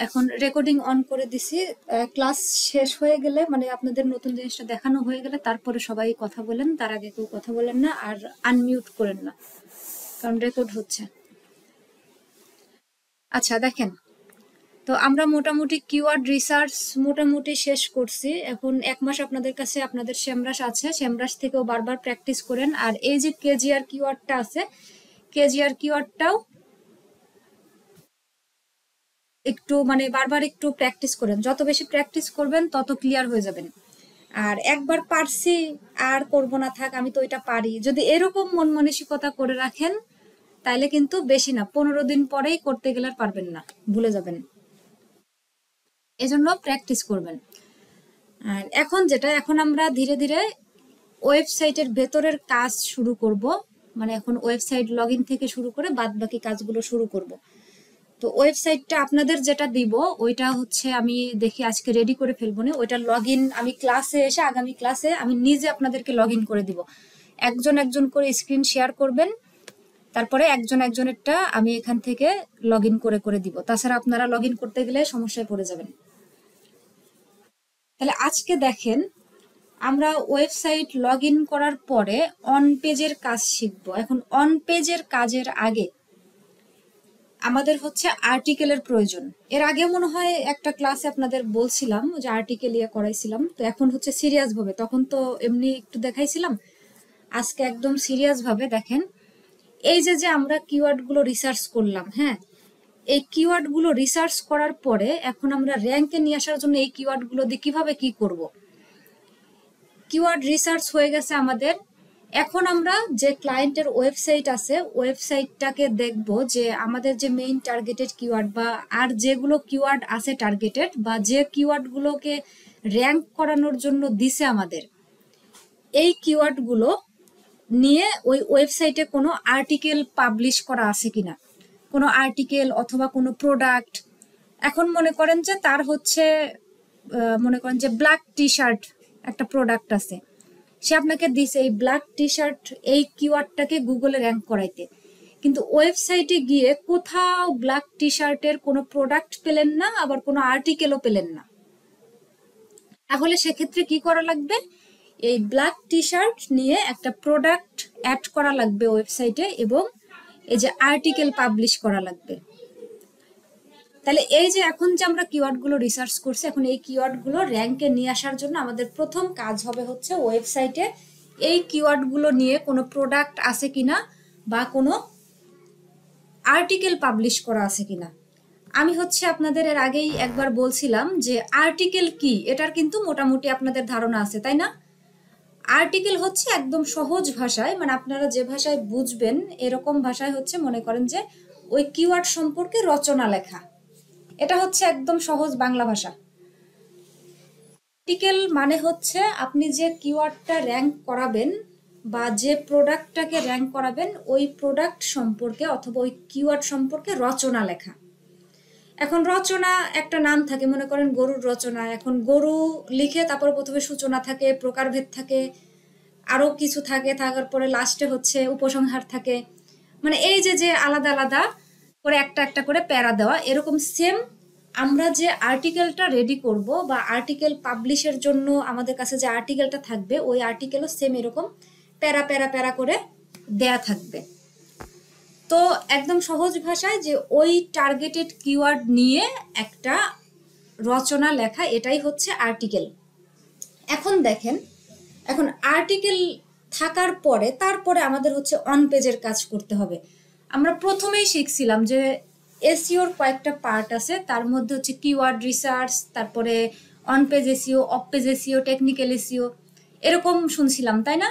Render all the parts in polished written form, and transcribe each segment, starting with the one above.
এখন recording on করে দিছি। ক্লাস শেষ হয়ে গেলে মানে আপনাদের নতুন জিনিসটা দেখানো হয়ে গেলে তারপরে সবাই কথা বলেন, তার আগে কেউ কথা বলেন না আর আনমিউট করেন না, কারণ রেকর্ড হচ্ছে। আচ্ছা দেখেন, তো আমরা মোটামুটি কিওয়ার্ড রিসার্চ মোটামুটি শেষ করছি। এখন 1 মাস আপনাদের কাছে আপনাদের সেমরাস আছে, সেমরাস থেকেও বারবার প্র্যাকটিস করেন। আর এই যে কেজিআর কিওয়ার্ডটা আছে, কেজিআর কিওয়ার্ডটাও একটু মানে বারবার একটু প্র্যাকটিস করেন। যত বেশি প্র্যাকটিস করবেন তত ক্লিয়ার হয়ে যাবেন। আর একবার পারছি আর করব না, থাক আমি তো এটা পারি, যদি এরকম মন মানসিকতা করে রাখেন তাহলে কিন্তু বেশি না 15 দিন পরেই করতে গেলে আর পারবেন না, ভুলে যাবেন। এজন্য প্র্যাকটিস করবেন। আর এখন আমরা ধীরে ধীরে ওয়েবসাইটের ভেতরের কাজ শুরু করব। মানে এখন ওয়েবসাইট লগ ইন থেকে শুরু করে বাদ বাকি কাজগুলো শুরু করব। তো ওয়েবসাইটটা আপনাদের যেটা দিব ওইটা হচ্ছে আমি দেখি আজকে রেডি করে ফেলবো না, ওইটা লগ ইন আমি ক্লাসে এসে আগামী ক্লাসে আমি নিজে আপনাদেরকে লগ ইন করে দিব। একজন একজন করে স্ক্রিন শেয়ার করবেন, তারপরে একজন একজনেরটা আমি এখান থেকে লগ ইন করে করে দিব। তাছাড়া আপনারা লগ ইন করতে গেলে সমস্যায় পড়ে যাবেন। তাহলে আজকে দেখেন, আমরা ওয়েবসাইট লগ ইন করার পরে অন পেজের কাজ শিখব। এখন অন পেজের কাজের আগে আমাদের হচ্ছে আর্টিকেলের প্রয়োজন। এর আগে মনে হয় একটা ক্লাসে আপনাদের বলছিলাম যে আর্টিকেল ইয়ে করাইছিলাম, তো এখন হচ্ছে সিরিয়াস ভাবে, তখন তো এমনি একটু দেখাইছিলাম, আজকে একদম সিরিয়াস ভাবে দেখেন। এই যে যে আমরা কিওয়ার্ড গুলো রিসার্চ করলাম, হ্যাঁ, এই কিওয়ার্ড গুলো রিসার্চ করার পরে এখন আমরা র্যাঙ্কে নিয়ে আসার জন্য এই কিওয়ার্ড গুলো দিয়ে কিভাবে কি করব। কিওয়ার্ড রিসার্চ হয়ে গেছে আমাদের। এখন আমরা যে ক্লায়েন্টের ওয়েবসাইট আছে ওয়েবসাইটটাকে দেখব যে আমাদের যে মেইন টার্গেটেড কিওয়ার্ড বা আর যেগুলো কিওয়ার্ড আছে টার্গেটেড বা যে কিওয়ার্ডগুলোকে র্যাঙ্ক করানোর জন্য দিছে আমাদের, এই কিওয়ার্ডগুলো নিয়ে ওই ওয়েবসাইটে কোনো আর্টিকেল পাবলিশ করা আছে কিনা, কোনো আর্টিকেল অথবা কোনো প্রোডাক্ট। এখন মনে করেন যে তার হচ্ছে মনে করেন যে ব্ল্যাক টি শার্ট একটা প্রোডাক্ট আছে, সে আপনাকে দিছে এই ব্ল্যাক টি শার্ট এই কিওয়ার্ডটাকে গুগলে র্যাঙ্ক করাইতে, কিন্তু ওয়েবসাইটে গিয়ে কোথাও ব্ল্যাক টি শার্টের কোনো প্রোডাক্ট পেলেন না, আবার কোনো আর্টিকেলও পেলেন না। তাহলে সেক্ষেত্রে কি করা লাগবে, এই ব্ল্যাক টি শার্ট নিয়ে একটা প্রোডাক্ট অ্যাড করা লাগবে ওয়েবসাইটে এবং এই যে আর্টিকেল পাবলিশ করা লাগবে। তাহলে এই যে এখন যে আমরা কিওয়ার্ডগুলো রিসার্চ করছি, এখন এই কিওয়ার্ডগুলো র্যাঙ্কে নিয়ে আসার জন্য আমাদের প্রথম কাজ হবে হচ্ছে ওয়েবসাইটে এই কিওয়ার্ডগুলো নিয়ে কোনো প্রোডাক্ট আছে কিনা বা কোনো আর্টিকেল পাবলিশ করা আছে কিনা। আমি হচ্ছে আপনাদের এর আগেই একবার বলছিলাম যে আর্টিকেল কি, এটার কিন্তু মোটামুটি আপনাদের ধারণা আছে, তাই না? আর্টিকেল হচ্ছে একদম সহজ ভাষায়, মানে আপনারা যে ভাষায় বুঝবেন এরকম ভাষায় হচ্ছে মনে করেন যে ওই কিওয়ার্ড সম্পর্কে রচনা লেখা, এটা হচ্ছে একদম সহজ বাংলা ভাষা। আর্টিকেল মানে হচ্ছে আপনি যে কিওয়ার্ডটা র্যাঙ্ক করাবেন বা যে প্রোডাক্টটাকে র্যাঙ্ক করাবেন ওই প্রোডাক্ট সম্পর্কে অথবা ওই কিওয়ার্ড সম্পর্কে রচনা লেখা। এখন রচনা একটা নাম থাকে, মনে করেন গরুর রচনা, এখন গরু লিখে তারপর প্রথমে সূচনা থাকে, প্রকারভেদ থাকে, আরো কিছু থাকে, থাকার পরে লাস্টে হচ্ছে উপসংহার থাকে, মানে এই যে যে আলাদা আলাদা করে একটা একটা করে প্যারা দেওয়া। এরকম সেম আমরা যে আর্টিকেলটা রেডি করব বা আর্টিকেল পাবলিশের জন্য আমাদের কাছে যে আর্টিকেলটা থাকবে ওই আর্টিকেলও সেম এরকম প্যারা প্যারা প্যারা করে দেয়া থাকবে। তো একদম সহজ ভাষায় যে ওই টার্গেটেড কিওয়ার্ড নিয়ে একটা রচনা লেখা, এটাই হচ্ছে আর্টিকেল। এখন দেখেন, এখন আর্টিকেল থাকার পরে তারপরে আমাদের হচ্ছে অন পেজের কাজ করতে হবে। আমরা প্রথমেই শিখছিলাম যে এসইওর কয়েকটা পার্ট আছে, তার মধ্যে হচ্ছে কিওয়ার্ড রিসার্চ, তারপরে on page SEO, of page SEO, technical SEO, এরকম শুনছিলাম, তাই না?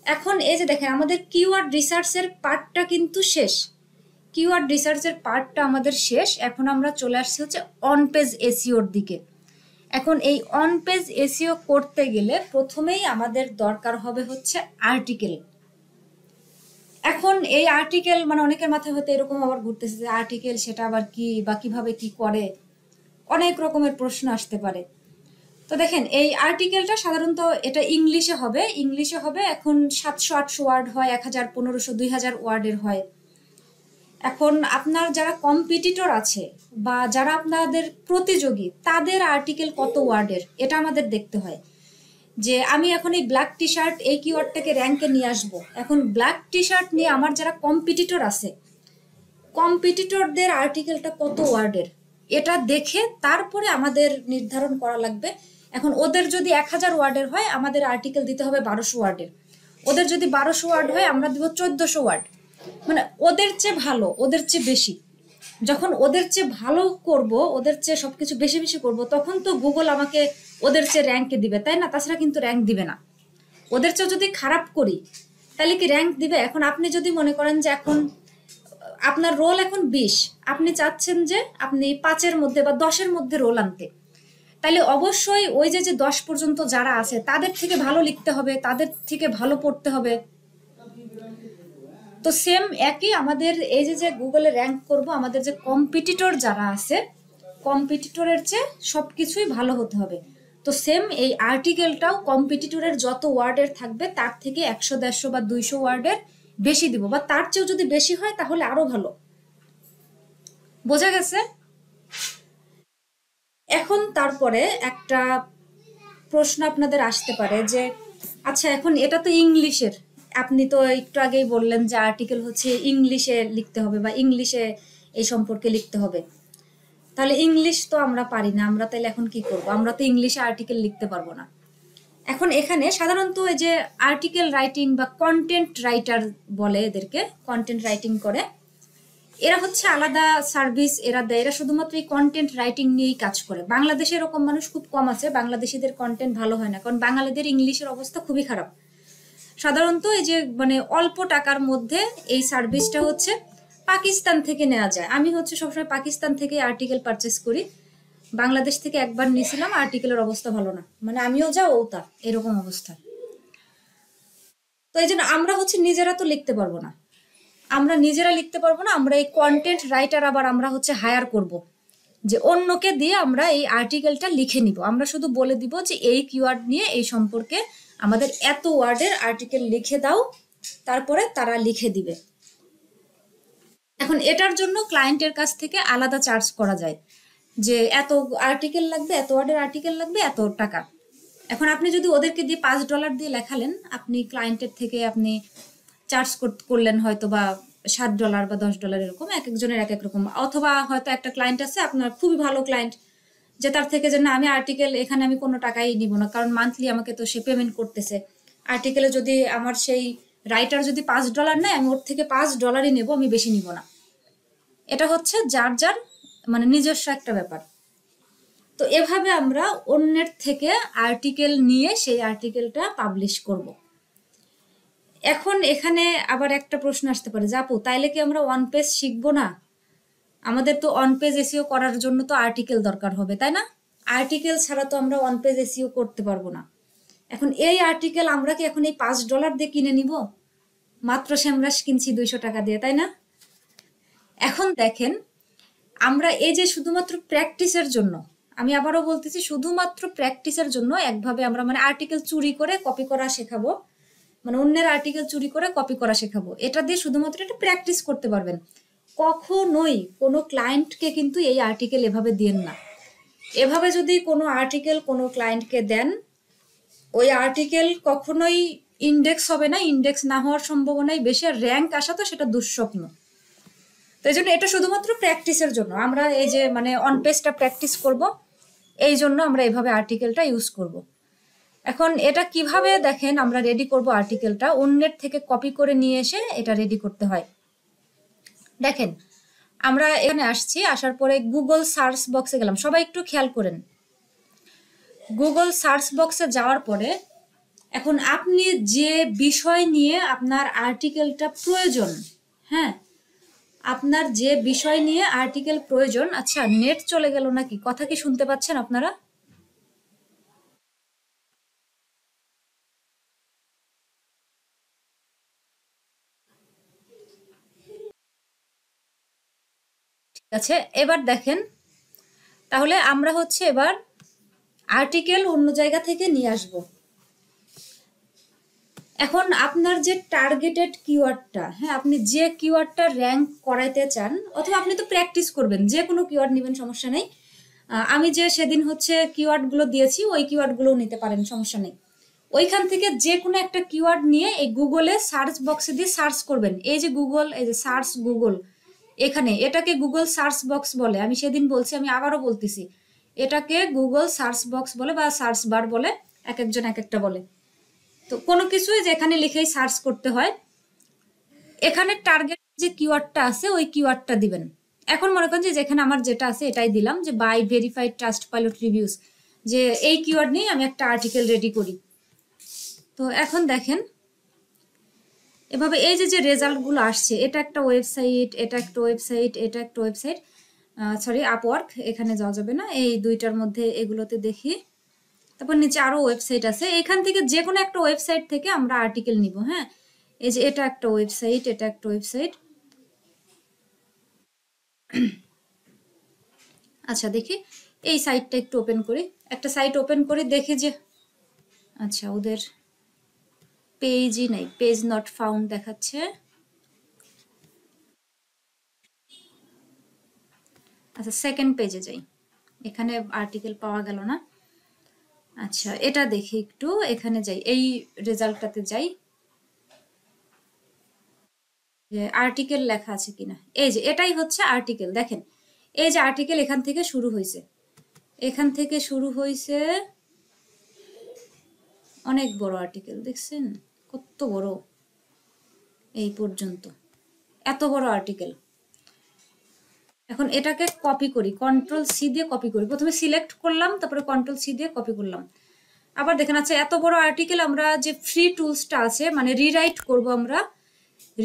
এখন এই যে দেখেন আমাদের কিওয়ার্ড রিসার্চের পার্টটা কিন্তু শেষ, কিওয়ার্ড রিসার্চের পার্টটা আমাদের শেষ। এখন আমরা চলে আসছি হচ্ছে অন পেজ এসইওর দিকে। এখন এই অন পেজ এসইও করতে গেলে প্রথমেই আমাদের দরকার হবে হচ্ছে আর্টিকেল। এখন এই আর্টিকেল মানে অনেকের মাথায় হয়তো এরকম আবার ঘুরতেছে যে আর্টিকেল সেটা আবার কি বা কিভাবে কি করে, অনেক রকমের প্রশ্ন আসতে পারে। তো দেখেন এই আর্টিকেলটা সাধারণত এটা ইংলিশে হবে, এখন 700-800 ওয়ার্ড হয়, 1000, 1500, 2000 ওয়ার্ডের হয়। এখন আপনার যারা কম্পিটিটর আছে বা যারা আপনাদের প্রতিযোগী তাদের আর্টিকেল কত ওয়ার্ডের এটা আমাদের দেখতে হয়। যে আমি এখন এই ব্ল্যাক টি শার্ট এই কিওয়ার্ডটাকে র্যাঙ্কে নিয়ে আসবো, এখন ব্ল্যাক টি শার্ট নিয়ে আমার যারা কম্পিটিটর আছে কম্পিটিটরদের আর্টিকেলটা কত ওয়ার্ডের এটা দেখে তারপরে আমাদের নির্ধারণ করা লাগবে। এখন ওদের যদি 1000 ওয়ার্ডের হয় আমাদের আর্টিকেল দিতে হবে 1200 ওয়ার্ডের, ওদের যদি 1200 ওয়ার্ড হয় আমরা দিব 1400 ওয়ার্ড। মানে ওদের চেয়ে ভালো, ওদের চেয়ে বেশি। যখন ওদের চেয়ে ভালো করব, ওদের চেয়ে সবকিছু বেশি বেশি করব, তখন তো গুগল আমাকে ওদের চেয়ে র্যাঙ্কে দিবে, তাই না? তাছাড়া কিন্তু র্যাঙ্ক দিবে না। ওদের চেয়ে যদি খারাপ করি তাহলে কি র্যাঙ্ক দিবে? এখন আপনি যদি মনে করেন যে এখন আপনার রোল এখন 20, আপনি চাচ্ছেন যে আপনি 5-এর মধ্যে বা 10-এর মধ্যে রোল আনতে, তাহলে অবশ্যই ওই যে 10 পর্যন্ত যারা আছে তাদের থেকে ভালো লিখতে হবে, তাদের থেকে ভালো পড়তে হবে। তো সেম একই আমাদের এই যে গুগলে র্যাঙ্ক করব, আমাদের যে কম্পিটিটর যারা আছে কম্পিটিটরের চেয়ে সবকিছুই ভালো হতে হবে। তো সেম এই আর্টিকেলটাও কম্পিটিটরের যত ওয়ার্ডের থাকবে তার থেকে 100, 150 বা 200 ওয়ার্ডের বেশি দিব, বা তার চেয়েও যদি বেশি হয় তাহলে আরো ভালো। বোঝা গেছে? এখন তারপরে একটা প্রশ্ন আপনাদের আসতে পারে যে আচ্ছা এখন এটা তো ইংলিশের, আপনি তো একটু আগেই বললেন যে আর্টিকেল হচ্ছে ইংলিশে লিখতে হবে বা ইংলিশে এই সম্পর্কে লিখতে হবে, তাহলে ইংলিশ তো আমরা পারি না, আমরা তাহলে এখন কি করব? আমরা তো ইংলিশে আর্টিকেল লিখতে পারবো না। এখন এখানে সাধারণত এই যে আর্টিকেল রাইটিং বা কন্টেন্ট রাইটার বলে, এদেরকে কন্টেন্ট রাইটিং করে, এরা হচ্ছে আলাদা সার্ভিস এরা দেয়, এরা শুধুমাত্র এই কন্টেন্ট রাইটিং নিয়েই কাজ করে। বাংলাদেশে এরকম মানুষ খুব কম আছে, বাংলাদেশিদের কন্টেন্ট ভালো হয় না, কারণ বাঙালিদের ইংলিশের অবস্থা খুবই খারাপ। সাধারণত এই যে মানে অল্প টাকার মধ্যে এই সার্ভিসটা হচ্ছে পাকিস্তান থেকে নেওয়া যায়। আমি হচ্ছে সবসময় পাকিস্তান থেকে আর্টিকেল পারচেস করি, বাংলাদেশ থেকে একবার নিয়েছিলাম, আর্টিকেলের অবস্থা ভালো না, মানে আমিও যা ও তা এরকম অবস্থা। তো এই জন্য আমরা হচ্ছে নিজেরা তো লিখতে পারবো না, আমরা নিজেরা লিখতে পারবো না, আমরা এই কন্টেন্ট রাইটার আবার আমরা হচ্ছে হায়ার করব, যে অন্যকে দিয়ে আমরা এই আর্টিকেলটা লিখে নিব। আমরা শুধু বলে দিব যে এই কিওয়ার্ড নিয়ে এই সম্পর্কে আমাদের এত ওয়ার্ডের আর্টিকেল লিখে দাও, তারপরে তারা লিখে দিবে। এখন এটার জন্য ক্লায়েন্টের কাছ থেকে আলাদা চার্জ করা যায়, যে এত আর্টিকেল লাগবে, এত ওয়ার্ডের আর্টিকেল লাগবে, এত টাকা। এখন আপনি যদি ওদেরকে দিয়ে $5 দিয়ে লেখালেন, আপনি ক্লায়েন্টের থেকে আপনি চার্জ করলেন হয়তো বা $7 বা $10, এরকম এক একজনের এক এক রকম। অথবা হয়তো একটা ক্লায়েন্ট আছে আপনার খুবই ভালো ক্লায়েন্ট, যে তার থেকে যে না আমি আর্টিকেল এখানে আমি কোনো টাকাই নিব না, কারণ মান্থলি আমাকে তো সে পেমেন্ট করতেছে। আর্টিকেলে যদি আমার সেই রাইটার যদি $5 নেয়, আমি ওর থেকে $5 নেব, আমি বেশি নিব না। এটা হচ্ছে যার যার মানে নিজস্ব একটা ব্যাপার। তো এভাবে আমরা অন্যের থেকে আর্টিকেল নিয়ে সেই আর্টিকেলটা পাবলিশ করব। এখন এখানে আবার একটা প্রশ্ন আসতে পারে যে আপু তাইলে কি আমরা ওয়ান পেজ শিখবো না? আমাদের তো অন পেজ এসইও করার জন্য তো আর্টিকেল দরকার হবে, তাই না? আর্টিকেল ছাড়া তো আমরা ওয়ান পেজ এসইও করতে পারবো না। এখন এই আর্টিকেল আমরা কি এখন এই $5 দিয়ে কিনে নিব? মাত্র সেমরাস কিনছি 200 টাকা দিয়ে, তাই না? এখন দেখেন, আমরা এই যে শুধুমাত্র প্র্যাকটিসের জন্য, আমি আবারও বলতেছি শুধুমাত্র প্র্যাকটিসের জন্য একভাবে আমরা মানে আর্টিকেল চুরি করে কপি করা শেখাবো, মানে অন্যের আর্টিকেল চুরি করে কপি করা শেখাবো, এটা দিয়ে শুধুমাত্র এটা প্র্যাকটিস করতে পারবেন। কখনোই কোনো ক্লায়েন্টকে কিন্তু এই আর্টিকেল এভাবে দেন না। এভাবে যদি কোনো আর্টিকেল কোনো ক্লায়েন্টকে দেন, ওই আর্টিকেল কখনোই ইন্ডেক্স হবে না, ইন্ডেক্স না হওয়ার সম্ভাবনাই বেশি, আর র্যাঙ্ক আসা তো সেটা দুঃস্বপ্ন। তো এই জন্য এটা শুধুমাত্র প্র্যাকটিসের জন্য, আমরা এই যে মানে অন পেজটা প্র্যাকটিস করব, এই জন্য আমরা এইভাবে আর্টিকেলটা ইউজ করব। এখন এটা কিভাবে দেখেন আমরা রেডি করব আর্টিকেলটা, অন্যের থেকে কপি করে নিয়ে এসে এটা রেডি করতে হয়। দেখেন আমরা এখানে আসছি, আসার পরে গুগল সার্চ বক্সে গেলাম, সবাই একটু খেয়াল করেন। গুগল সার্চ বক্সে যাওয়ার পরে এখন আপনি যে বিষয় নিয়ে আপনার আর্টিকেলটা প্রয়োজন, হ্যাঁ আপনার যে বিষয় নিয়ে আর্টিকেল প্রয়োজন, আচ্ছা নেট চলে গেল নাকি, কথা কি শুনতে পাচ্ছেন আপনারা? ঠিক আছে, এবার দেখেন, তাহলে আমরা হচ্ছে এবার আর্টিকেল অন্য জায়গা থেকে নিয়ে আসব। এখন আপনার যে টার্গেটেড কিওয়ার্ডটা, হ্যাঁ, আপনি যে কিওয়ার্ডটা র্যাঙ্ক করাইতে চান, অথবা আপনি তো প্র্যাকটিস করবেন, যে কোনো কিওয়ার্ড নেবেন, সমস্যা নেই। আমি যে সেদিন হচ্ছে কিওয়ার্ডগুলো দিয়েছি ওই কিওয়ার্ডগুলোও নিতে পারেন, সমস্যা নেই। ওইখান থেকে যে কোনো একটা কিওয়ার্ড নিয়ে এই গুগলে সার্চ বক্সে দিয়ে সার্চ করবেন। এই যে গুগল, এই যে সার্চ গুগল, এখানে এটাকে গুগল সার্চ বক্স বলে। আমি সেদিন বলছি, আমি আবারও বলতেছি, এটাকে গুগল সার্চ বক্স বলে বা সার্চ বার বলে, এক একজন এক একটা বলে। তো কোনো কিছুই যেখানে লিখেই সার্চ করতে হয়, এখানে টার্গেট যে কিওয়ার্ডটা আছে ওই কিওয়ার্ডটা দিবেন। এখন মনে করেন যে যেখানে আমার যেটা আছে এটাই দিলাম, যে by verified Trustpilot reviews, যে এই কিওয়ার্ড নিয়ে আমি একটা আর্টিকেল রেডি করি। তো এখন দেখেন এভাবে এই যে যে রেজাল্টগুলো আসছে, এটা একটা ওয়েবসাইট, এটা একটা ওয়েবসাইট, এটা একটা ওয়েবসাইট, সরি আপওয়ার্ক, এখানে যাওয়া যাবে না, এই দুইটার মধ্যে এগুলোতে দেখি। তারপর নিচে আরো ওয়েবসাইট আছে, এখান থেকে যে কোনো একটা ওয়েবসাইট থেকে আমরা আর্টিকেল নিব। হ্যাঁ, এই যে এটা একটা ওয়েবসাইট, এটা একটা ওয়েবসাইট। আচ্ছা দেখি এই সাইটটা একটু ওপেন করি, একটা সাইট ওপেন করি, দেখি যে আচ্ছা ওদের পেজই নাই, পেজ নট ফাউন্ড দেখাচ্ছে। আচ্ছা সেকেন্ড পেজে যাই, এখানে আর্টিকেল পাওয়া গেল না। আচ্ছা এটা দেখি একটু, এখানে যাই, এই রেজাল্টটাতে যাই, যে আর্টিকেল লেখা আছে কিনা। এই যে এটাই হচ্ছে আর্টিকেল, দেখেন এই যে আর্টিকেল এখান থেকে শুরু হয়েছে, এখান থেকে শুরু হয়েছে, অনেক বড় আর্টিকেল, দেখছেন কত বড়, এই পর্যন্ত এত বড় আর্টিকেল। এখন এটাকে কপি করি, কন্ট্রোল সি দিয়ে কপি করি, প্রথমে সিলেক্ট করলাম, তারপরে কন্ট্রোল সি দিয়ে কপি করলাম। আবার দেখেন, আচ্ছা এত বড় আর্টিকেল, আমরা যে ফ্রি টুলসটা আছে, মানে রিরাইট করব, আমরা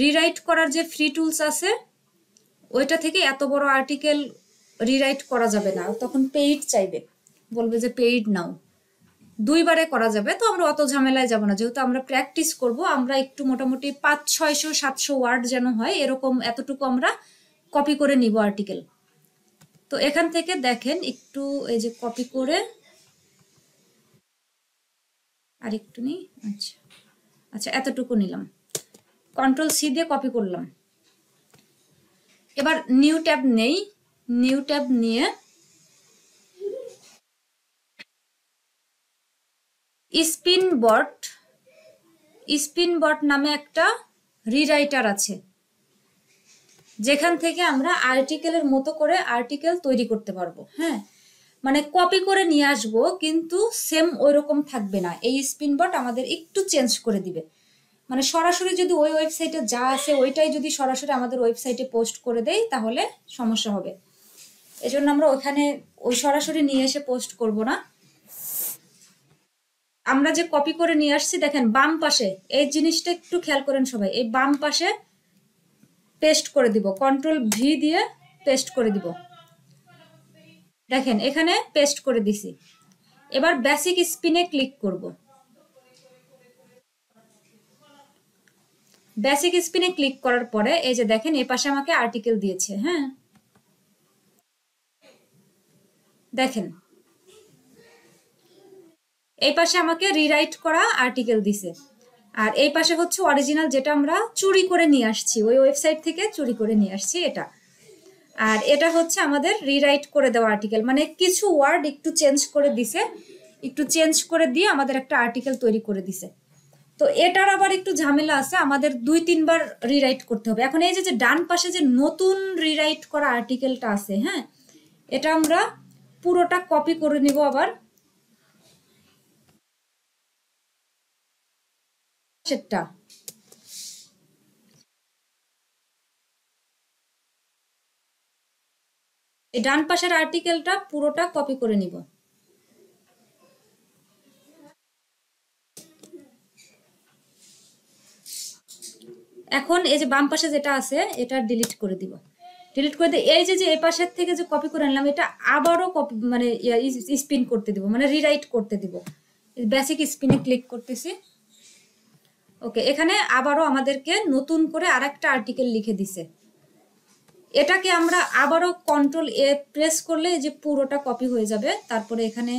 রিরাইট করার যে ফ্রি টুলস আছে ওইটা থেকে এত বড় আর্টিকেল রিরাইট করা যাবে না, তখন পেইড চাইবে, বলবে যে পেইড নাও, দুইবারে করা যাবে। তো আমরা অত ঝামেলায় যাব না, যেহেতু আমরা প্র্যাকটিস করব, আমরা একটু মোটামুটি 500-600-700 ওয়ার্ড যেন হয় এরকম, এতটুকু আমরা কপি করে নিব আর্টিকেল। তো এখান থেকে দেখেন একটু, এই যে কপি করে আর একটু নিই, আচ্ছা আচ্ছা এতটুকু নিলাম, কন্ট্রোল সি দিয়ে কপি করলাম। এবার নিউ ট্যাব নেই, নিউ ট্যাব নিয়ে স্পিনবট নামে একটা রিরাইটার আছে, যেখান থেকে আমরা আর্টিকেলের মতো করে আর্টিকেল তৈরি করতে পারবো। হ্যাঁ, মানে কপি করে নিয়ে আসবো কিন্তু সেম ওই রকম থাকবে না, এই স্পিনবট আমাদের একটু চেঞ্জ করে দিবে। মানে সরাসরি যদি ওই ওয়েবসাইটে যা আছে ওইটাই যদি সরাসরি আমাদের ওয়েবসাইটে পোস্ট করে দেই তাহলে সমস্যা হবে, এজন্য আমরা ওখানে ওই সরাসরি নিয়ে এসে পোস্ট করব না। আমরা যে কপি করে নিয়ে আসছি, দেখেন বাম পাশে, এই জিনিসটা একটু খেয়াল করেন সবাই, এই বাম পাশে পেস্ট করে দিব, কন্ট্রোল ভি দিয়ে পেস্ট করে দিব, দেখেন এখানে পেস্ট করে দিছি। এবার বেসিক স্পিনে ক্লিক করব, বেসিক স্পিনে ক্লিক করার পরে এই যে দেখেন এই পাশে আমাকে আর্টিকেল দিয়েছে। হ্যাঁ দেখেন এই পাশে আমাকে রিরাইট করা আর্টিকেল দিছে, আর এই পাশে হচ্ছে অরিজিনাল, যেটা আমরা চুরি করে নিয়ে আসছি, ওই ওয়েবসাইট থেকে চুরি করে নিয়ে আসছি এটা। আর এটা হচ্ছে আমাদের রিরাইট করে দেওয়া আর্টিকেল, মানে কিছু ওয়ার্ড একটু চেঞ্জ করে দিছে, একটু চেঞ্জ করে দিয়ে আমাদের একটা আর্টিকেল তৈরি করে দিছে। তো এটার আবার একটু ঝামেলা আছে, আমাদের 2-3 বার রিরাইট করতে হবে। এখন এই যে ডান পাশে যে নতুন রিরাইট করা আর্টিকেলটা আছে, হ্যাঁ, এটা আমরা পুরোটা কপি করে নিব আবার, সেটা এই ডান পাশের আর্টিকেলটা পুরোটা কপি করে নিব। এখন এই যে বাম পাশে যেটা আছে এটা ডিলিট করে দিব, ডিলিট করে দিয়ে এই যে এই পাশের থেকে যে কপি করে আনলাম এটা আবারও কপি মানে স্পিন করতে দিব, মানে রিরাইট করতে দিব। বেসিক স্পিনে ক্লিক করতেছি, ওকে, এখানে আবারও আমাদেরকে নতুন করে আরেকটা আর্টিকেল লিখে দিছে। এটাকে আমরা আবারও কন্ট্রোল এ প্রেস করলে যে পুরোটা কপি হয়ে যাবে, তারপরে এখানে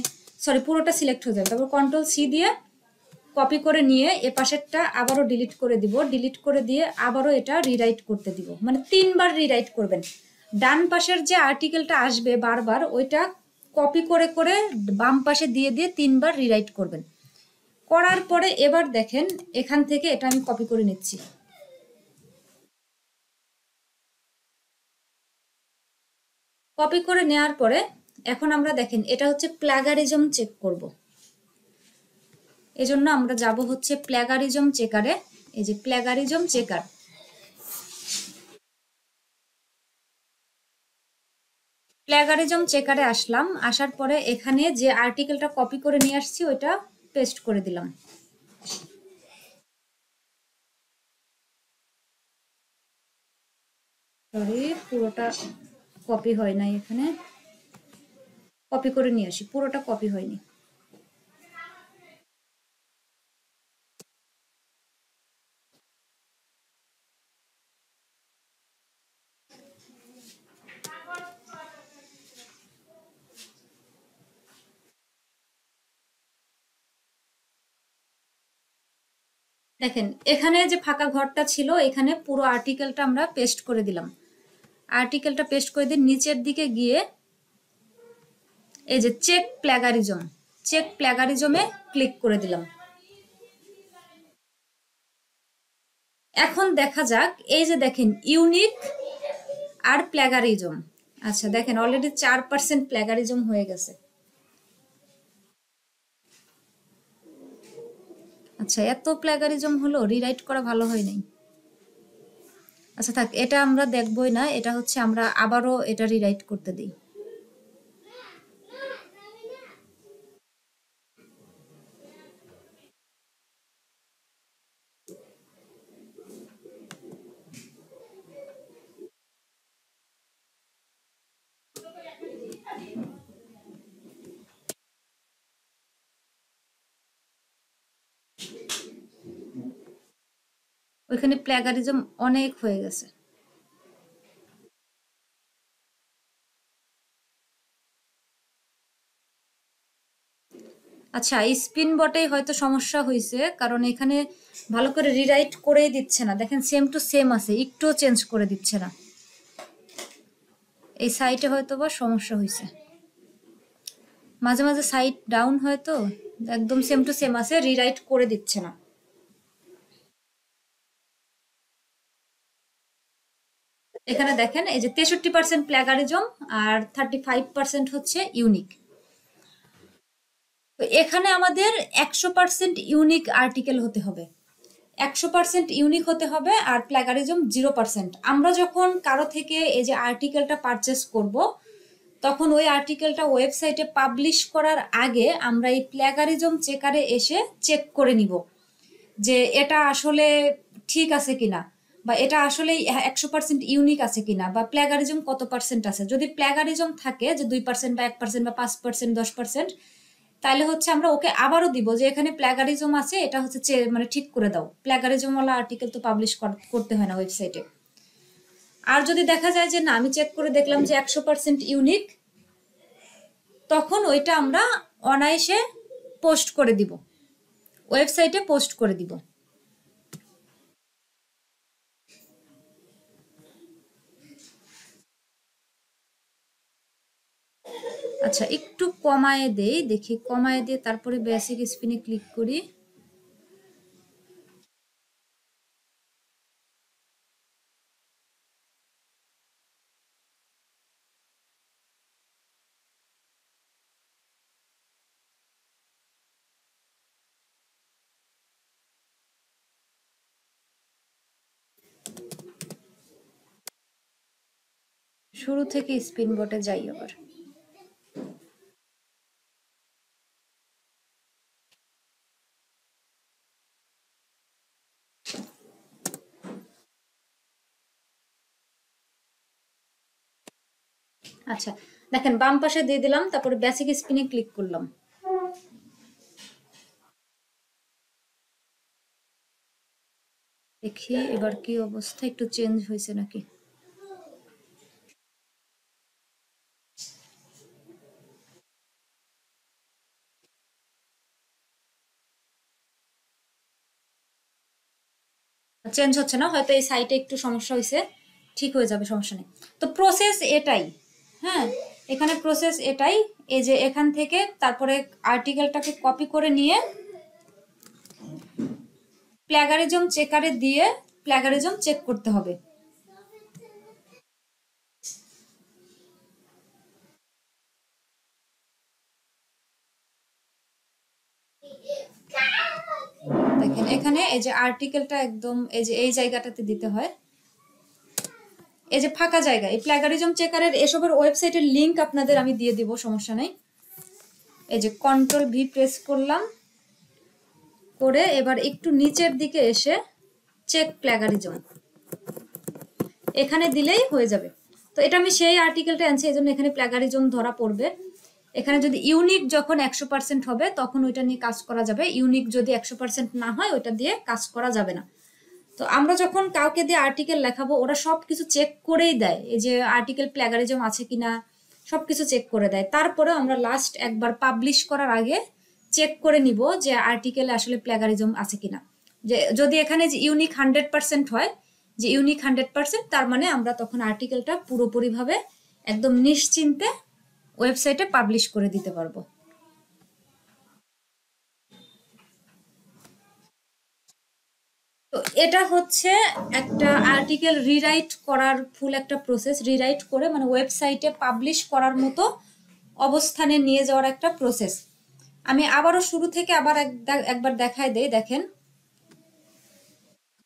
সরি পুরোটা সিলেক্ট হয়ে যাবে, তারপর কন্ট্রোল সি দিয়ে কপি করে নিয়ে এ পাশেরটা আবারও ডিলিট করে দিব, ডিলিট করে দিয়ে আবারও এটা রিরাইট করতে দিব, মানে 3বার রিরাইট করবেন। ডান পাশের যে আর্টিকেলটা আসবে বারবার ওইটা কপি করে করে বাম পাশে দিয়ে দিয়ে 3বার রিরাইট করবেন। করার পরে এবার দেখেন এখান থেকে এটা আমি কপি করে নিচ্ছি। কপি করে নেওয়ার পরে এখন আমরা দেখেন এটা হচ্ছে প্লাগারিজম চেক করব। এজন্য আমরা যাব হচ্ছে প্লাগারিজম চেকারে। এই যে প্লাগারিজম চেকার, প্লাগারিজম চেকারে আসলাম। আসার পরে এখানে যে আর্টিকেলটা কপি করে নিয়ে আসছি ওইটা পেস্ট করে দিলাম। সরি, পুরোটা কপি হয় নাই, এখানে কপি করে নিয়ে আসি, পুরোটা কপি হয়নি। দেখেন এখানে যে ফাঁকা ঘরটা ছিল এখানে পুরো আর্টিকেলটা আমরা পেস্ট করে দিলাম। আর্টিকেলটা পেস্ট করে দিয়ে নিচের দিকে গিয়ে এই যে চেক প্লাগারিজম, চেক প্লাগারিজমে ক্লিক করে দিলাম। এখন দেখা যাক, এই যে দেখেন ইউনিক আর প্লাগারিজম। আচ্ছা দেখেন অলরেডি 4% প্লাগারিজম হয়ে গেছে। আচ্ছা এত প্লাগারিজম হলো, রিরাইট করা ভালো হয় নাই। আচ্ছা থাক, এটা আমরা দেখবই না, এটা হচ্ছে আমরা আবারও এটা রিরাইট করতে দিই। ওইখানে প্লাগারিজম অনেক হয়ে গেছে। আচ্ছা স্পিন বটেই হয়তো সমস্যা হয়েছে, কারণ এখানে ভালো করে রিরাইট করেই দিচ্ছে না। দেখেন সেম টু সেম আছে, একটুও চেঞ্জ করে দিচ্ছে না। এই সাইটে হয়তো বা সমস্যা হয়েছে, মাঝে মাঝে সাইট ডাউন হয় তো, একদম সেম টু সেম আছে, রিরাইট করে দিচ্ছে না। এখানে দেখেন এই যে 63% প্লাগারিজম আর 35% হচ্ছে ইউনিক। তো এখানে আমাদের 100% ইউনিক আর্টিকেল হতে হবে, 100% ইউনিক হতে হবে, আর প্লাগারিজম 0%। আমরা যখন কারো থেকে এই যে আর্টিকেলটা পারচেস করব তখন ওই আর্টিকেলটা ওয়েবসাইটে পাবলিশ করার আগে আমরা এই প্লাগারিজম চেকারে এসে চেক করে নিব যে এটা আসলে ঠিক আছে কিনা, বা এটা আসলে 100% ইউনিক আছে কিনা, বা প্লাগারিজম কত পার্সেন্ট আছে। যদি প্লাগারিজম থাকে যে 2% বা 1% বা 5%, 10%, তাহলে হচ্ছে আমরা ওকে আবারও দিব যে এখানে প্লাগারিজম আছে, এটা হচ্ছে মানে ঠিক করে দাও। প্লাগারিজম ওয়ালা আর্টিকেল তো পাবলিশ করতে হয় না ওয়েবসাইটে। আর যদি দেখা যায় যে না, আমি চেক করে দেখলাম যে 100% ইউনিক, তখন ওইটা আমরা অনায়াসে পোস্ট করে দিব, ওয়েবসাইটে পোস্ট করে দিব। আচ্ছা একটু কমায় দেই, দেখি কমায় দিয়ে তারপরে বেসিক স্পিনে ক্লিক করি। শুরু থেকে স্পিন বোটে যাই আবার। আচ্ছা দেখেন বাম পাশে দিয়ে দিলাম, তারপরে বেসিক স্পিনে ক্লিক করলাম। দেখি এবার কি অবস্থা, একটু চেঞ্জ হয়েছে নাকি। চেঞ্জ হচ্ছে না, হয়তো এই সাইটে একটু সমস্যা হয়েছে, ঠিক হয়ে যাবে, সমস্যা নেই। তো প্রসেস এটাই, হ্যাঁ এখানে প্রসেস এটাই, এই যে এখান থেকে তারপরে আর্টিকেলটাকে কপি করে নিয়ে প্ল্যাগারিজম চেকারে দিয়ে প্ল্যাগারিজম চেক করতে হবে। দেখেন এখানে এই যে আর্টিকেলটা একদম এই যে এই জায়গাটাতে দিতে হয়, এই যে ফাঁকা জায়গা, এই প্ল্যাগারিজম চেকারের এসবের ওয়েবসাইটের লিংক আপনাদের আমি দিয়ে দিব, সমস্যা নেই। এই যে কন্ট্রোল ভি প্রেস করলাম, করে এবার একটু নিচের দিকে এসে চেক প্ল্যাগারিজম এখানে দিলেই হয়ে যাবে। তো এটা আমি সেই আর্টিকেলটা আনছি, এই জন্য এখানে প্ল্যাগারিজম ধরা পড়বে। এখানে যদি ইউনিক যখন 100% হবে তখন ওইটা নিয়ে কাজ করা যাবে, ইউনিক যদি 100% না হয় ওইটা দিয়ে কাজ করা যাবে না। তো আমরা যখন কাউকে দিয়ে আর্টিকেল লেখাবো ওরা সবকিছু চেক করেই দেয়, এই যে আর্টিকেল প্ল্যাগারিজম আছে কিনা সবকিছু চেক করে দেয়। তারপরে আমরা লাস্ট একবার পাবলিশ করার আগে চেক করে নিব যে আর্টিকেলে আসলে প্ল্যাগারিজম আছে কিনা। যে যদি এখানে যে ইউনিক 100% হয়, যে ইউনিক 100%, তার মানে আমরা তখন আর্টিকেলটা পুরোপুরিভাবে একদম নিশ্চিন্তে ওয়েবসাইটে পাবলিশ করে দিতে পারবো। তো এটা হচ্ছে একটা আর্টিকেল রিরাইট করার ফুল একটা প্রসেস, রিরাইট করে মানে ওয়েবসাইটে পাবলিশ করার মতো অবস্থানে নিয়ে যাওয়ার একটা প্রসেস। আমি আবারও শুরু থেকে আবার একবার দেখায় দেই। দেখেন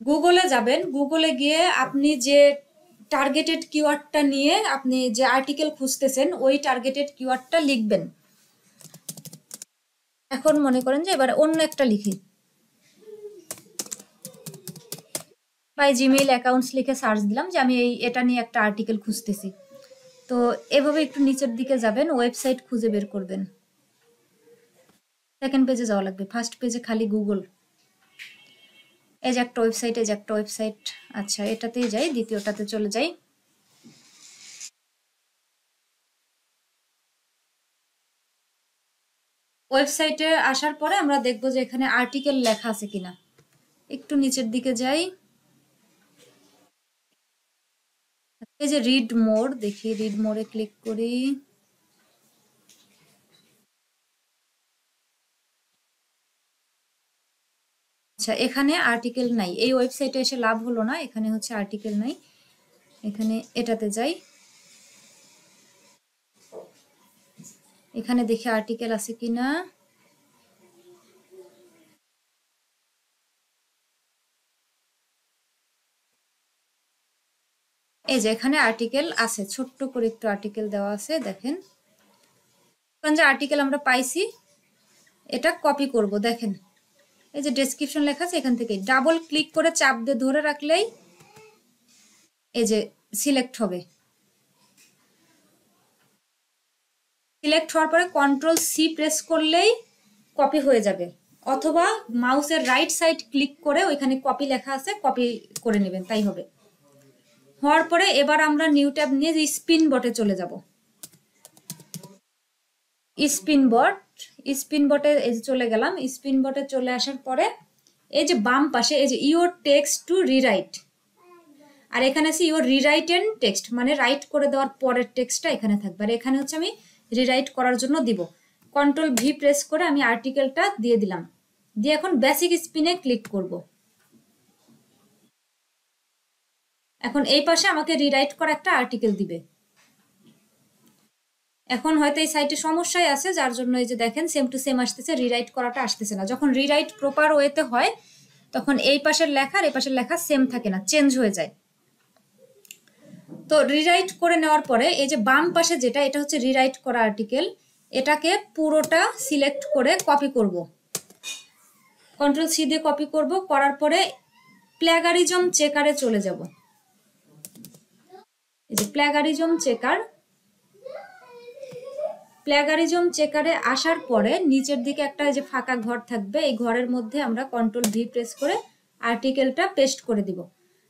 গুগলে যাবেন, গুগলে গিয়ে আপনি যে টার্গেটেড কিওয়ার্ডটা নিয়ে আপনি যে আর্টিকেল খুঁজতেছেন ওই টার্গেটেড কিওয়ার্ডটা লিখবেন। এখন মনে করেন যে এবার অন্য একটা লিখি, বাই জিমেইল অ্যাকাউন্টস লিখে সার্চ দিলাম যে আমি এটা নিয়ে একটা আর্টিকেল খুঁজতেছি। তো এভাবে একটু নিচের দিকে যাবেন, ওয়েবসাইট খুঁজে বের করবেন। সেকেন্ড পেজে যাওয়া লাগবে, ফার্স্ট পেজে খালি গুগল। এই যে একটা ওয়েবসাইট, এই যে একটা ওয়েবসাইট, আচ্ছা এটাতেই যাই, দ্বিতীয়টাতে চলে যাই। ওয়েবসাইটে আসার পরে আমরা দেখবো যে এখানে আর্টিকেল লেখা আছে কিনা। একটু নিচের দিকে যাই, এই যে রিড মোর, দেখি রিড মোরে ক্লিক করি। আচ্ছা এখানে আর্টিকেল নাই, এই ওয়েবসাইটে এসে লাভ হলো না, এখানে হচ্ছে আর্টিকেল নাই। এখানে এটাতে যাই, এখানে দেখি আর্টিকেল আছে কিনা। এই যে এখানে আর্টিকেল আছে, ছোট্ট করে একটু আর্টিকেল দেওয়া আছে, দেখেন যে আর্টিকেল আমরা পাইছি। এটা কপি করব, দেখেন এই যে ডেসক্রিপশন লেখা আছে, এখান থেকে ডাবল ক্লিক করে চাপ দিয়ে ধরে রাখলেই এই যে সিলেক্ট হবে। সিলেক্ট হওয়ার পরে কন্ট্রোল সি প্রেস করলেই কপি হয়ে যাবে, অথবা মাউসের রাইট সাইড ক্লিক করে ওইখানে কপি লেখা আছে কপি করে নেবেন, তাই হবে। হওয়ার পরে এবার আমরা নিউ ট্যাব নিয়ে স্পিন বটে চলে যাব। স্পিন বটে এই যে চলে গেলাম। স্পিন বটে চলে আসার পরে এই যে বাম পাশে এই যে ইওর টেক্সট টু রিরাইট, আর এখানে আছে ইওর রিরাইট এন্ড টেক্সট, মানে রাইট করে দেওয়ার পরের টেক্সটটা এখানে থাকবে, আর এখানে হচ্ছে আমি রিরাইট করার জন্য দিব। কন্ট্রোল ভি প্রেস করে আমি আর্টিকেলটা দিয়ে দিলাম, দিয়ে এখন বেসিক স্পিনে ক্লিক করব। এখন এই পাশে আমাকে রিরাইট করা একটা আর্টিকেল দিবে। এখন হয়তো এই সাইটে সমস্যায় আছে, যার জন্য এই যে দেখেন সেম টু সেম আসতেছে, রিরাইট করাটা আসতেছে না। যখন রিরাইট প্রপার ওয়েতে হয় তখন এই পাশের লেখা আর এই পাশের লেখা সেম থাকে না, চেঞ্জ হয়ে যায়। তো রিরাইট করে নেওয়ার পরে এই যে বাম পাশে যেটা, এটা হচ্ছে রিরাইট করা আর্টিকেল, এটাকে পুরোটা সিলেক্ট করে কপি করব। কন্ট্রোল সি দিয়ে কপি করব, করার পরে প্ল্যাগারিজম চেকারে চলে যাব। এই যে প্ল্যাগারিজম চেকারে আসার পরে নিচের দিকে একটা যে ফাঁকা ঘর থাকবে, এই ঘরের মধ্যে আমরা কন্ট্রোল ভি প্রেস করে আর্টিকেলটা পেস্ট করে দিব।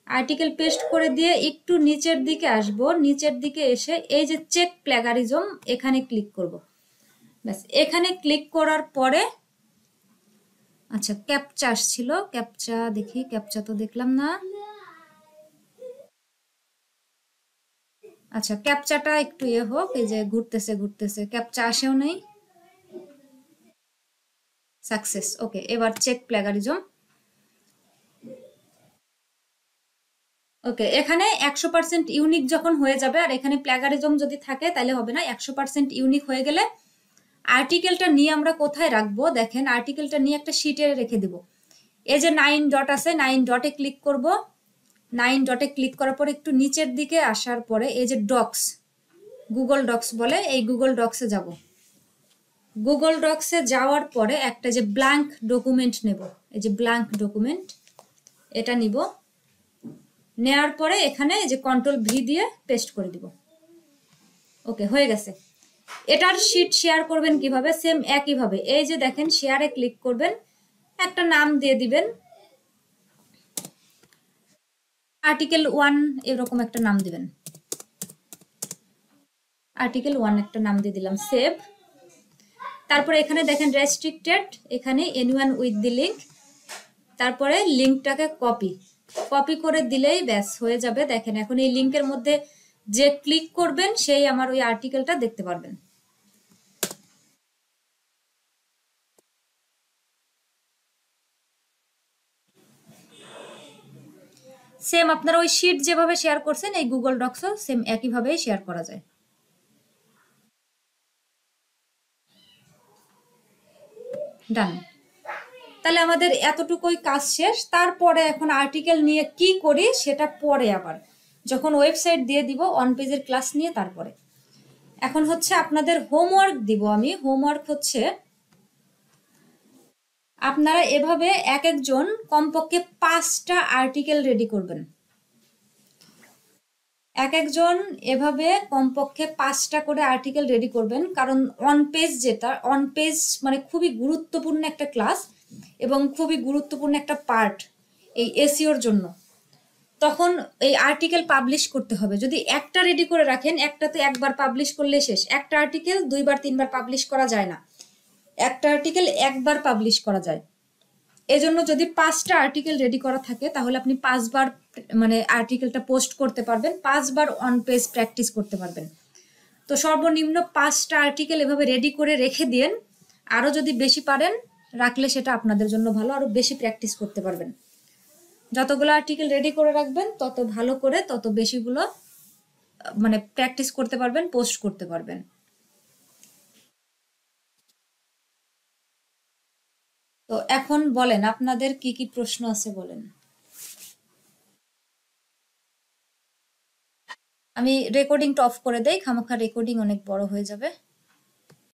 আর্টিকেল পেস্ট করে দিয়ে একটু নিচের দিকে আসব, নিচের দিকে এসে এই যে চেক প্ল্যাগারিজম এখানে ক্লিক করব। ব্যাস এখানে ক্লিক করার পরে আচ্ছা, ক্যাপচা আসছিল, ক্যাপচা দেখি, ক্যাপচা তো দেখলাম না। আচ্ছা, ক্যাপচাটা একটু হোক, এই যে ঘুরতেছে ঘুরতেছে, ক্যাপচা আসেও নেই। সাকসেস, ওকে। এবার চেক প্লাগারিজম। ওকে, এখানে 100% ইউনিক যখন হয়ে যাবে, আর এখানে প্লাগারিজম যদি থাকে তাহলে হবে না। 100% ইউনিক হয়ে গেলে আর্টিকেলটা নিয়ে আমরা কোথায় রাখবো দেখেন, আর্টিকেলটা নিয়ে একটা শিটে রেখে দিব। এই যে 9 ডট আছে, 9 ডটে ক্লিক করব। 9 ডটে ক্লিক করার পর একটু নিচের দিকে আসার পরে এই যে ডক্স, গুগল ডক্স বলে, এই গুগল ডক্সে যাব। গুগল ডক্সে যাওয়ার পরে একটা যে ব্ল্যাঙ্ক ডকুমেন্ট নেব, এই যে ব্ল্যাঙ্ক ডকুমেন্ট, এটা নিব। নেওয়ার পরে এখানে যে কন্ট্রোল ভি দিয়ে পেস্ট করে দিব। ওকে, হয়ে গেছে। এটার শিট শেয়ার করবেন কিভাবে, সেম একইভাবে এই যে দেখেন শেয়ারে ক্লিক করবেন, একটা নাম দিয়ে দিবেন, আর্টিকেল 1 এরকম একটা নাম দিবেন, আর্টিকেল 1 একটা নাম দিয়ে দিলাম, সেভ। তারপরে এখানে দেখেন রেস্ট্রিক্টেড, এখানে এনিওয়ান উইথ দি লিঙ্ক, তারপরে লিঙ্কটাকে কপি কপি করে দিলেই ব্যাস হয়ে যাবে। দেখেন এখন এই লিঙ্কের মধ্যে যে ক্লিক করবেন সেই আমার ওই আর্টিকেলটা দেখতে পারবেন। সেম আপনারা ওই শিট যেভাবে শেয়ার করছেন এই গুগল ডক্সও সেম একইভাবেই শেয়ার করা যায়। ডান, তাহলে আমাদের এতটুকুই কাজ শেষ। তারপরে এখন আর্টিকেল নিয়ে কি করি সেটা পরে, আবার যখন ওয়েবসাইট দিয়ে দিব অন পেজের ক্লাস নিয়ে তারপরে। এখন হচ্ছে আপনাদের হোমওয়ার্ক দিব আমি। হোমওয়ার্ক হচ্ছে আপনারা এভাবে এক একজন কমপক্ষে 5টা আর্টিকেল রেডি করবেন। এক একজন এভাবে কমপক্ষে 5টা করে আর্টিকেল রেডি করবেন, কারণ অন পেজ যেটা, অন পেজ মানে খুবই গুরুত্বপূর্ণ একটা ক্লাস এবং খুবই গুরুত্বপূর্ণ একটা পার্ট এই এসইওর জন্য। তখন এই আর্টিকেল পাবলিশ করতে হবে। যদি একটা রেডি করে রাখেন, একটাতে একবার পাবলিশ করলে শেষ। একটা আর্টিকেল 2বার 3বার পাবলিশ করা যায় না, একটা আর্টিকেল একবার পাবলিশ করা যায়। এজন্য যদি 5টা আর্টিকেল রেডি করা থাকে তাহলে আপনি 5বার মানে আর্টিকেলটা পোস্ট করতে পারবেন, 5বার অন পেজ প্র্যাকটিস করতে পারবেন। তো সর্বনিম্ন 5টা আর্টিকেল এভাবে রেডি করে রেখে দিন। আরো যদি বেশি পারেন রাখলে সেটা আপনাদের জন্য ভালো, আরো বেশি প্র্যাকটিস করতে পারবেন। যতগুলো আর্টিকেল রেডি করে রাখবেন তত ভালো করে, তত বেশিগুলো মানে প্র্যাকটিস করতে পারবেন, পোস্ট করতে পারবেন। তো এখন বলেন আপনাদের কি কি প্রশ্ন আছে বলেন। আমি রেকর্ডিংটা অফ করে দেই, খামাখা রেকর্ডিং অনেক বড় হয়ে যাবে।